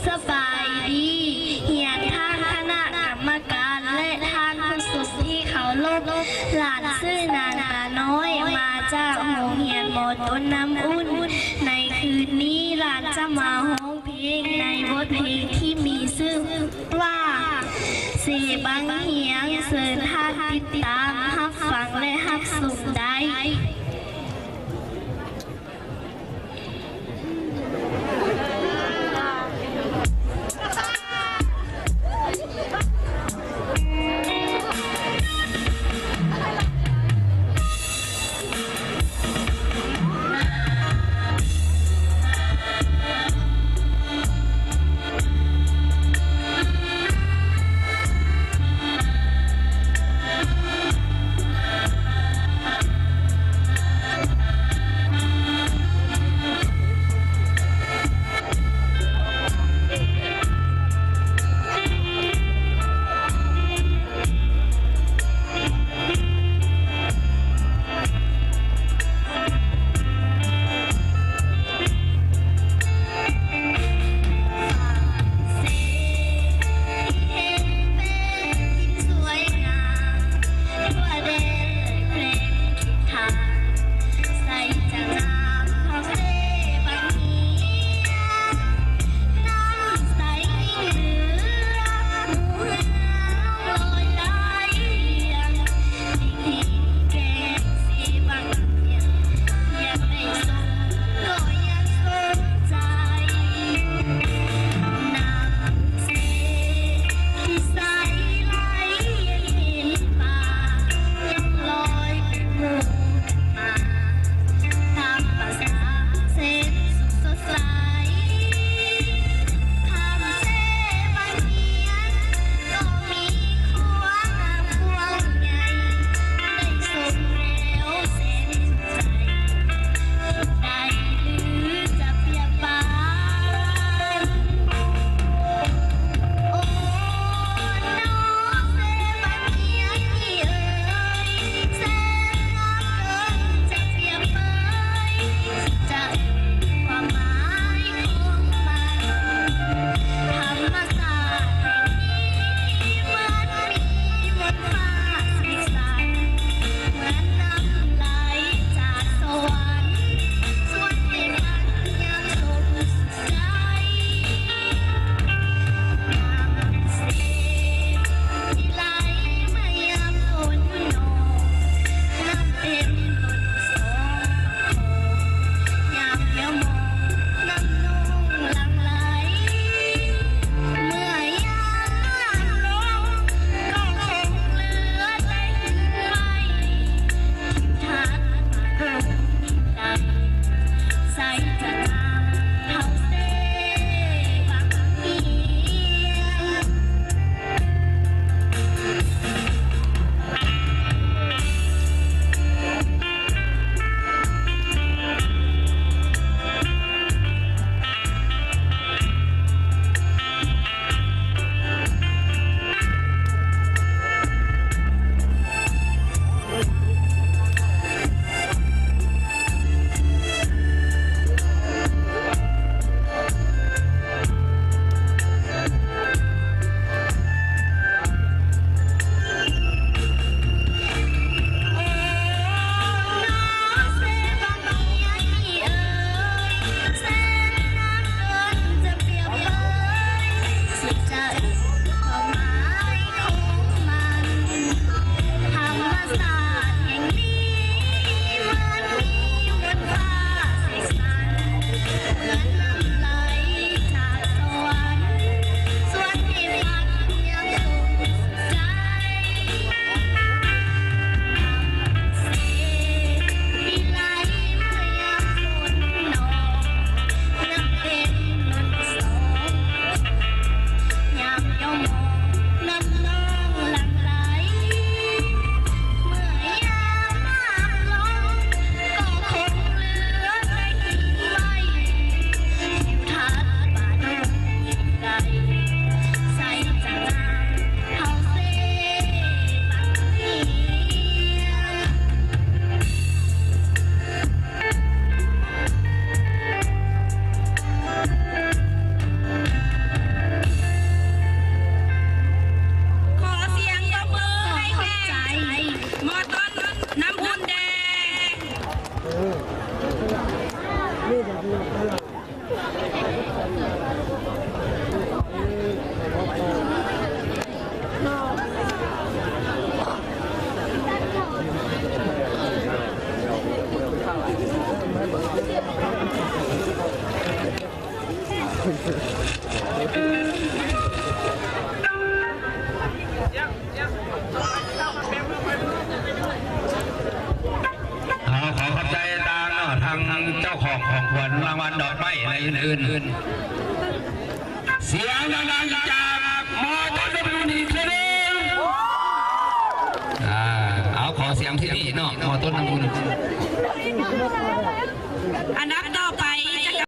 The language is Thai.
สบายดีเฮียนทางคณะกรรมการและทางผู้สุขที่เขาลบหลานซื่อนานตาน้อยมาจากโรงเรียนหมอต้นน้ำอุ่นในคืนนี้หลานจะมาร้องเพลงในบทเพลงที่มีชื่อว่าเสบังเฮียงเสิร์ท่าติดตามฮับฟังและฮับสุขได้ ขอขอบใจทางเนาะทางเจ้าของขวัญรางวัลดอกไม้อะไรอื่นๆเสียงดังๆจากมอต้นน้ำอุ่นอีกทีนึงเอาขอเสียงที่นี่เนาะมอต้นน้ำอุ่นอันดับต่อ